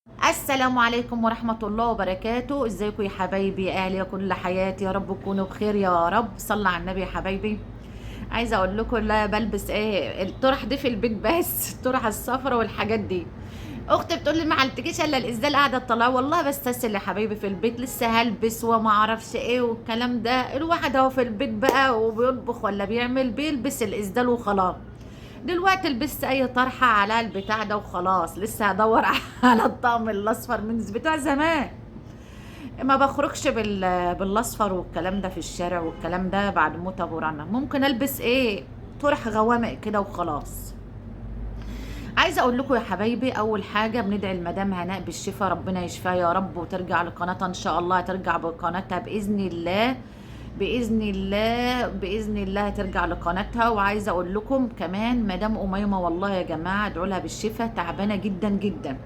السلام عليكم ورحمة الله وبركاته. ازيكم يا حبايبي يا اهلي يا كل حياتي، يا رب تكونوا بخير يا رب. صلى على النبي يا حبايبي. عايزه اقول لكم لا بلبس ايه الطرح دي في البيت بس الطرح الصفرا والحاجات دي. اختي بتقول لي ما علتكيش الا الازاي قاعده تطلع، والله بستسهل يا حبايبي في البيت، لسه هلبس وما اعرفش ايه والكلام ده. الواحد اهو في البيت بقى وبيطبخ ولا بيعمل بيلبس الازدال وخلاص. دلوقتي لبست اي طرحه على البتاع ده وخلاص، لسه هدور على الطقم الاصفر من بتاع زمان. ما بخرجش بالاصفر والكلام ده في الشارع والكلام ده بعد موت ابو رنا. ممكن البس ايه طرح غوامق كده وخلاص. عايزه اقول لكم يا حبايبي، اول حاجه بندعي المدام هناء بالشفاء، ربنا يشفيها يا رب وترجع لقناتها ان شاء الله، هترجع بقناتها باذن الله. باذن الله باذن الله هترجع لقناتها. وعايزه اقول لكم كمان مدام اميمه، والله يا جماعه ادعوا لها بالشفاء، تعبانه جدا جدا.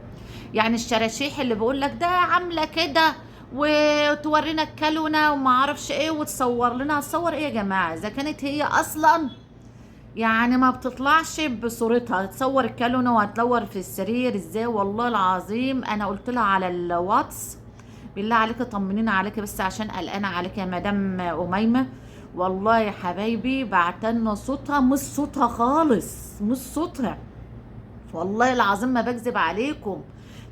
يعني الشراشيح اللي بقول لك ده عامله كده وتورينا الكالونه وما اعرفش ايه وتصور لنا، تصور ايه يا جماعه اذا كانت هي اصلا يعني ما بتطلعش بصورتها، تصور الكالونه وهتدور في السرير ازاي؟ والله العظيم انا قلت لها على الواتس بالله عليك طمنينا عليك بس عشان قلقانه عليك يا مدام اميمه. والله يا حبايبي بعتلنا صوتها مش صوتها خالص، مش صوتها. والله العظيم ما بكذب عليكم،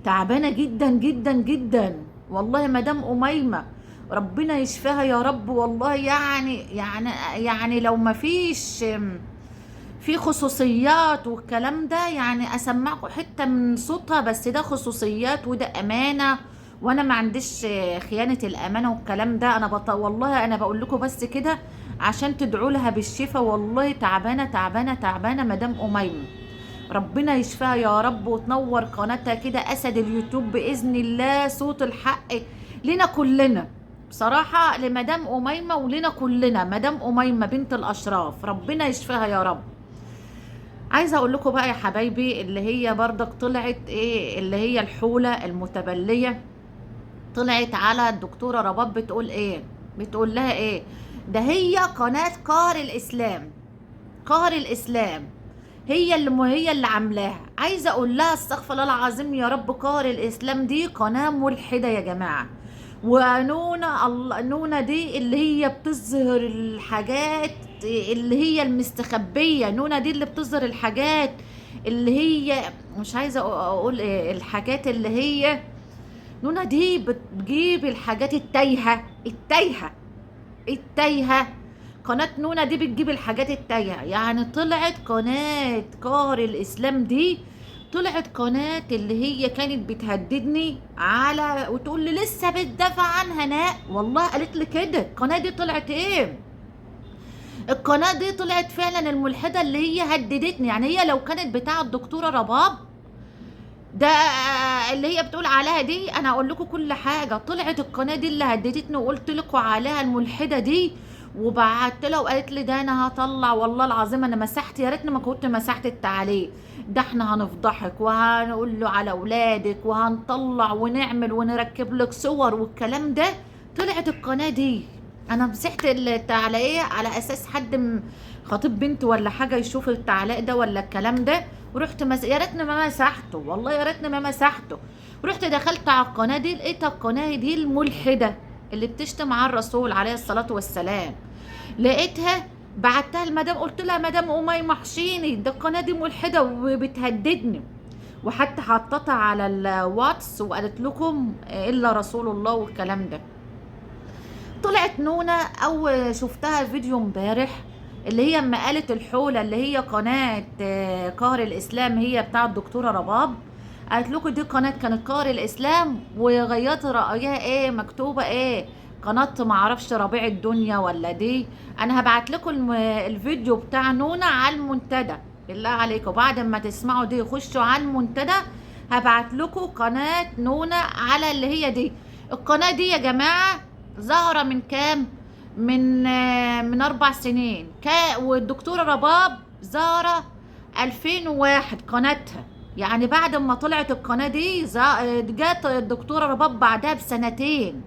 تعبانه جدا جدا جدا. والله مدام اميمه ربنا يشفيها يا رب. والله يعني لو ما فيش في خصوصيات والكلام ده، يعني اسمعكم حته من صوتها، بس ده خصوصيات وده امانه، وانا ما عنديش خيانه الامانه والكلام ده. والله انا بقول لكم بس كده عشان تدعوا لها بالشفاء. والله تعبانه تعبانه تعبانه مدام اميمه، ربنا يشفيها يا رب وتنور قناتها كده اسد اليوتيوب باذن الله، صوت الحق لنا كلنا. بصراحه لمدام اميمه ولنا كلنا، مدام اميمه بنت الاشراف ربنا يشفيها يا رب. عايزه اقول لكم بقى يا حبايبي، اللي هي برضك طلعت ايه، اللي هي الحوله المتبليه، طلعت على الدكتوره رباب بتقول ايه، بتقول لها ايه؟ ده هي قناه قهر الاسلام، قهر الاسلام هي اللي عاملاها. عايزه اقول لها استغفر الله العظيم يا رب، قهر الاسلام دي قناه ملحده يا جماعه. ونونا نونا دي اللي هي بتظهر الحاجات اللي هي المستخبيه، نونا دي اللي بتظهر الحاجات اللي هي مش عايزه اقول إيه الحاجات اللي هي. نونا دي بتجيب الحاجات التايهه التايهه التايهه. قناة نونا دي بتجيب الحاجات التايهة. يعني طلعت قناة قهر الإسلام دي، طلعت قناة اللي هي كانت بتهددني على وتقول لي لسه بتدافع عن هناء. والله قالت لي كده. القناة دي طلعت ايه؟ القناة دي طلعت فعلا الملحدة اللي هي هددتني. يعني هي لو كانت بتاع الدكتورة رباب ده اللي هي بتقول عليها دي، انا اقول لكم كل حاجه. طلعت القناه دي اللي هددتني وقلت لكم عليها الملحده دي، وبعت لها وقالت لي ده انا هطلع. والله العظيم انا مسحت، يا ريتني ما كنت مسحت التعليق ده. احنا هنفضحك وهنقول له على اولادك وهنطلع ونعمل ونركب لك صور والكلام ده. طلعت القناه دي، انا مسحت التعليق على اساس حد خطيب بنت ولا حاجه يشوف التعليق ده ولا الكلام ده. ورحت يا ريتني ما مسحته، والله يا ريتني ما مسحته. رحت دخلت على القناه دي، لقيت القناه دي الملحده اللي بتشتم على الرسول عليه الصلاه والسلام. لقيتها بعتها المدام، قلت لها مدام اميمه حشيني، ده القناه دي ملحده وبتهددني. وحتى حطتها على الواتس وقالت لكم الا رسول الله والكلام ده. طلعت نونا او شفتها فيديو امبارح اللي هي اما قالت الحوله اللي هي قناه قهر الاسلام هي بتاع الدكتوره رباب. قالت لكم دي قناه كانت قهر الاسلام وغيرت رايها ايه، مكتوبه ايه، قناه معرفش ربيع الدنيا ولا دي. انا هبعت لكم الفيديو بتاع نونا على المنتدى بالله عليكم، بعد ما تسمعوا دي خشوا على المنتدى. هبعت لكم قناه نونا على اللي هي دي. القناه دي يا جماعه ظاهرة من كام؟ من 4 سنين. والدكتورة رباب ظاهرة 2001 قناتها. يعني بعد ما طلعت القناة دي جات الدكتورة رباب بعدها بسنتين،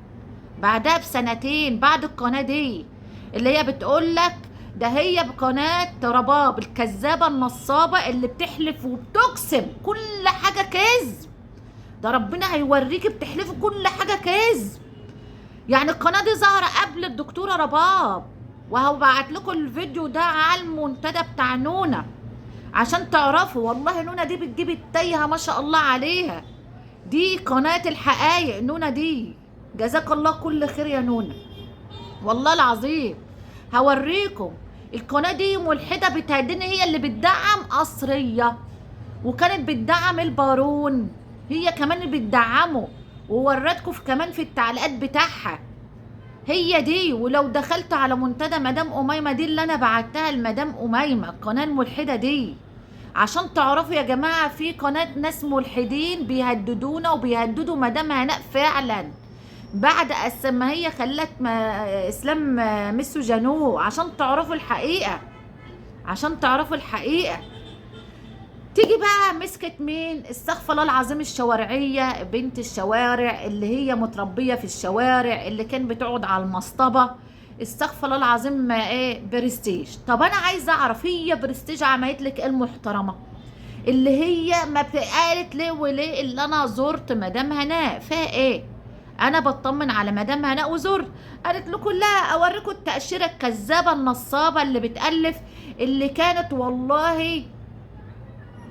بعدها بسنتين بعد القناة دي اللي هي بتقول لك ده هي بقناة رباب الكذابة النصابة اللي بتحلف وبتقسم كل حاجة كذب. ده ربنا هيوريكي بتحلفي كل حاجه كذب. يعني القناه دي ظاهره قبل الدكتوره رباب، وهبعت لكم الفيديو ده على المنتدى بتاع نونا عشان تعرفوا. والله نونا دي بتجيب التايهه ما شاء الله عليها. دي قناه الحقايق نونا دي، جزاك الله كل خير يا نونا، والله العظيم. هوريكم القناه دي ملحده بتهديني، هي اللي بتدعم قصريه، وكانت بتدعم البارون، هي كمان اللي بتدعمه، ووريتكم كمان في التعليقات بتاعها هي دي. ولو دخلت على منتدى مدام أميمة دي اللي انا بعتها لمدام أميمة، القناه الملحده دي، عشان تعرفوا يا جماعه في قناه ناس ملحدين بيهددونا وبيهددوا مدام هناء فعلا، بعد ما هي خلت اسلام ميسو جانو، عشان تعرفوا الحقيقه، عشان تعرفوا الحقيقه. تيجي بقى مسكت مين؟ استغفر الله العظيم، الشوارعيه، بنت الشوارع اللي هي متربيه في الشوارع، اللي كان بتقعد على المصطبه. استغفر الله العظيم، ايه برستيج. طب انا عايزه اعرف هي برستيج عملت لك ايه المحترمه اللي هي ما قالت ليه وليه؟ اللي انا زرت مدام هناء فيها ايه؟ انا بطمن على مدام هناء وزرت، قالت لكم لا اوريكم التاشيره الكذابه النصابه اللي بتالف، اللي كانت والله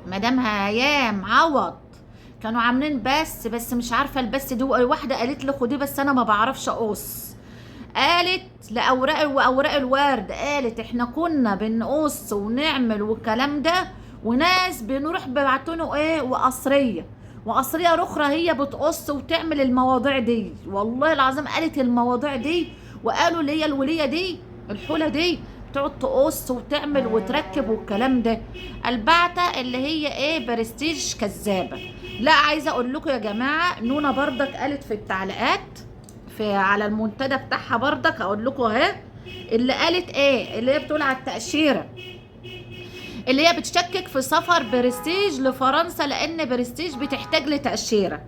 مدام هيام عوض كانوا عاملين بس مش عارفه البس دي. واحده قالت لي خدي بس انا ما بعرفش اقص، قالت لاوراق واوراق الورد، قالت احنا كنا بنقص ونعمل والكلام ده، وناس بنروح بيبعتونه ايه وقصريه، وقصريه اخرى هي بتقص وتعمل المواضيع دي. والله العظيم قالت المواضيع دي، وقالوا اللي هي الوليه دي الحوله دي تقعد تقص وتعمل وتركب والكلام ده. البعتة اللي هي ايه برستيج كذابه. لا عايزه اقول لكم يا جماعه، نونا بردك قالت في التعليقات في على المنتدى بتاعها بردك، اقول لكم اهي اللي قالت ايه، اللي هي بتقول على التاشيره، اللي هي بتشكك في سفر برستيج لفرنسا لان برستيج بتحتاج لتاشيره.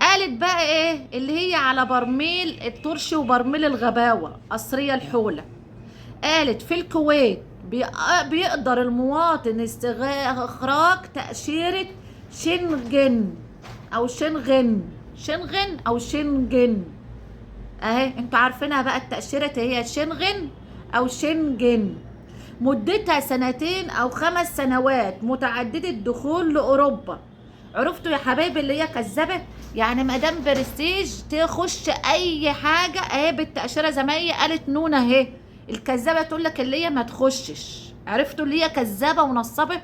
قالت بقى ايه اللي هي على برميل الترشي وبرميل الغباوه قصريه الحوله. قالت في الكويت بيقدر المواطن استخراج تأشيرة شنغن او شنغن اهي، انتوا عارفينها بقى التأشيرة هي شنغن او شنجن، مدتها 2 أو 5 سنوات، متعددة الدخول لأوروبا. عرفتوا يا حبايبي اللي هي كذابة؟ يعني مدام برستيج تخش اي حاجة اهي بالتأشيرة زي ما هي قالت نونا اهي، الكذابة تقول لك اللي هي ما تخشش. عرفتوا اللي هي كذابة ونصبة؟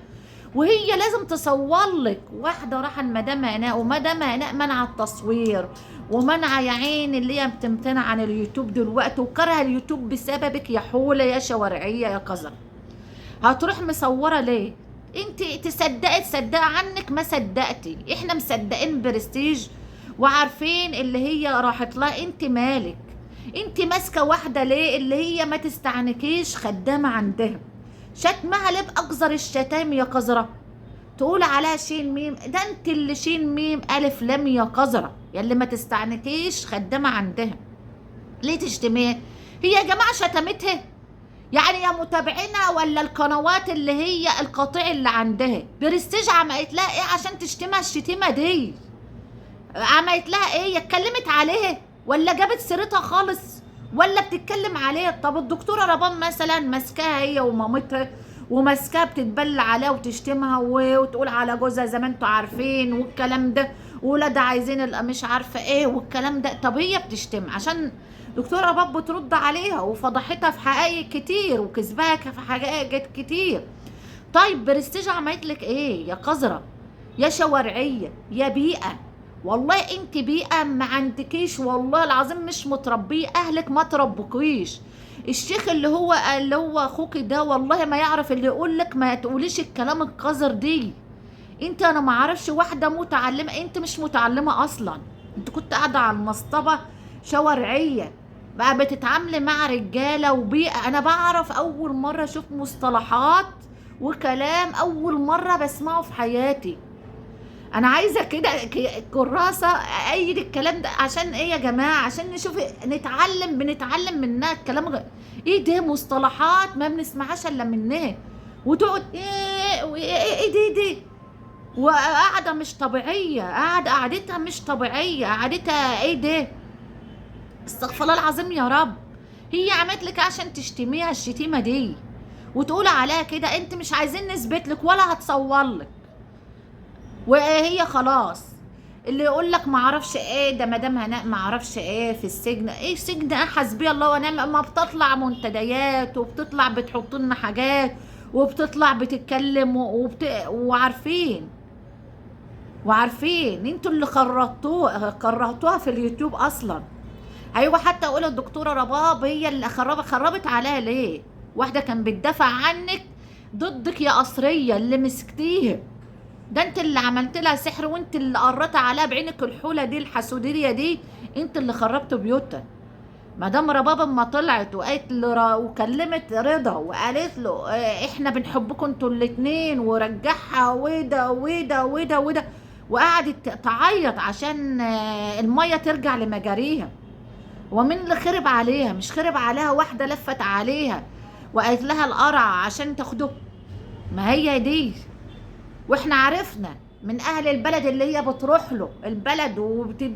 وهي لازم تصور لك واحدة راحة لمدام هناء، ومدام هناء منع التصوير ومنع يا عين اللي هي بتمتنع عن اليوتيوب دلوقتي، وكره اليوتيوب بسببك يا حولة يا شوارعية يا قذر. هتروح مصورة ليه؟ انت تصدق عنك ما صدقتي، احنا مصدقين برستيج وعارفين اللي هي راحت لها. انت مالك؟ انت ماسكه واحده ليه اللي هي ما تستعنكيش خدامه عندها؟ شتمها ليه باقذر الشتام يا قذره؟ تقول عليها شين ميم، ده انت اللي شين ميم الف لام يا قذره، يا اللي ما تستعنكيش خدامه عندها. ليه تشتميها؟ هي يا جماعه شتمتها يعني يا متابعينا ولا القنوات اللي هي القطيع اللي عندها؟ برستيج عملت لها ايه عشان تشتمها الشتيمه دي؟ عملت لها ايه؟ اتكلمت عليها ولا جابت سيرتها خالص ولا بتتكلم عليها؟ طب الدكتوره ربان مثلا ماسكاها هي ومامتها وماسكاها بتتبلى عليها وتشتمها وتقول على جوزها زي ما انتوا عارفين والكلام ده، وولادها عايزين مش عارفه ايه والكلام ده. طب هي بتشتم عشان دكتوره رباب بترد عليها وفضحتها في حقائق كتير وكذبها في حقائق كتير. طيب برستيج عملت لك ايه يا قذره يا شوارعيه يا بيئه؟ والله انت بيئه ما عندكيش، والله العظيم مش متربيه، اهلك ما تربكيش. الشيخ اللي هو اخوكي ده والله ما يعرف اللي يقول لك ما تقوليش الكلام القذر دي. انت انا ما اعرفش واحده متعلمه، انت مش متعلمه اصلا، انت كنت قاعده على المصطبه شوارعيه بقى بتتعاملي مع رجاله وبيئه. انا بعرف اول مره اشوف مصطلحات وكلام اول مره بسمعه في حياتي. انا عايزه كده كراسه ايد الكلام ده. عشان ايه يا جماعه؟ عشان نشوف بنتعلم منها الكلام. ايه ده؟ مصطلحات ما بنسمعهاش الا منها، وتقعد ايه دي وقاعدة مش طبيعية، قعدتها مش طبيعية، قعدتها ايه ده؟ استغفر الله العظيم يا رب. هي عملت لك عشان تشتميها الشتيمة دي وتقول عليها كده؟ انت مش عايزين نثبت لك ولا هتصور لك، وهي خلاص. اللي يقول لك ما اعرفش ايه ده مدام هناء ما اعرفش ايه في السجن، ايه سجن؟ ايه حسبي الله ونعم. اما بتطلع منتديات وبتطلع بتحط لنا حاجات وبتطلع بتتكلم وعارفين انتوا اللي كرهتوها في اليوتيوب اصلا. ايوه، حتى اقول الدكتوره رباب هي اللي خربت عليها ليه؟ واحده كان بتدافع عنك ضدك يا قصريه اللي مسكتيها. ده انت اللي عملت لها سحر، وانت اللي قررت عليها بعينك الحوله دي الحسوديه دي، انت اللي خربت بيوتها. مدام رباب اما طلعت وقالت وكلمت رضا وقالت له احنا بنحبكم انتوا الاتنين، ورجعها وده وده وده وده، وقعدت تعيط عشان الميه ترجع لمجاريها. ومين اللي خرب عليها؟ مش خرب عليها واحده لفت عليها وقالت لها القرع عشان تاخده؟ ما هي دي. واحنا عرفنا من اهل البلد اللي هي بتروح له البلد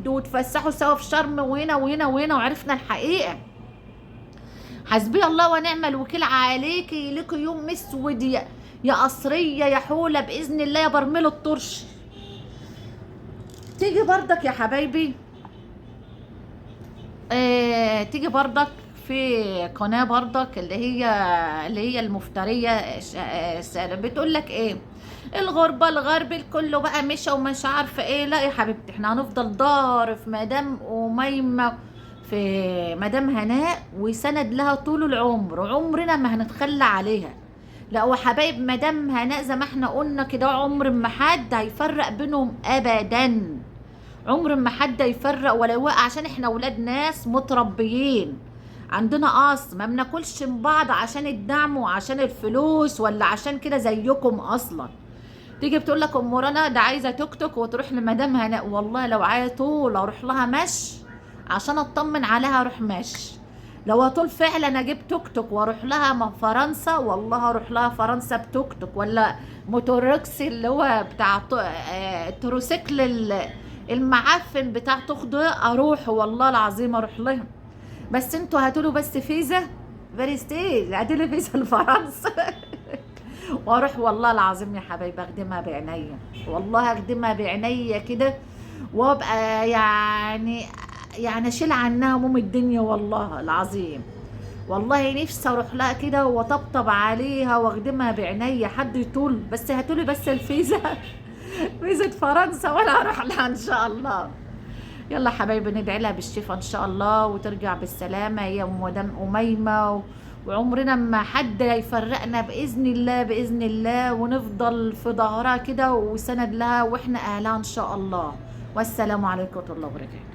وتفسحوا سوا في شرم وهنا وهنا وهنا، وعرفنا الحقيقه. حسبي الله ونعم الوكيل عليكي، لك يوم اسود يا قصريه يا حوله باذن الله يا برميل الطرش. تيجي برضك يا حبايبي، تيجي برضك في قناه برضك اللي هي المفتريه، بتقول لك ايه؟ الغربة الغرب كله بقى مشى ومش عارفة ايه. لا يا حبيبتي، احنا هنفضل ضار في مدام أميمة، في مدام هناء، وسند لها طول العمر، عمرنا ما هنتخلى عليها. لا وحبايب مدام هناء زي ما احنا قلنا كده، عمر ما حد هيفرق بينهم ابدا، عمر ما حد يفرق ولا يوقع، عشان احنا ولاد ناس متربيين، عندنا اصل، ما بناكلش من بعض عشان الدعم وعشان الفلوس ولا عشان كده زيكم اصلا. تيجي بتقول لك ام رنا ده عايزه توك توك وتروح لمدام هناء، والله لو عايزه طول اروح لها مشي عشان اطمن عليها اروح مشي. لو هطول فعلا اجيب توك توك واروح لها فرنسا، والله اروح لها فرنسا بتوك توك، ولا موتوركسي اللي هو بتاع التروسيكل المعفن بتاع تاخده، اروح والله العظيم اروح لها. بس انتوا هاتولوا بس فيزا برستيج، هاتولوا فيزا لفرنسا واروح والله العظيم يا حبايبي اخدمها بعينيا، والله اخدمها بعينيا كده، وابقى يعني اشيل عنها هموم الدنيا والله العظيم. والله نفسي اروح لها كده وطبطب عليها واخدمها بعينيا، حد يطول بس هاتولي بس الفيزا فيزا فرنسا وانا هروح لها ان شاء الله. يلا حبايبي ندعي لها بالشفاء ان شاء الله وترجع بالسلامه هي مدام اميمه، وعمرنا ما حد هيفرقنا باذن الله باذن الله، ونفضل في ظهرها كده وسند لها واحنا اهلها ان شاء الله. والسلام عليكم ورحمه الله وبركاته.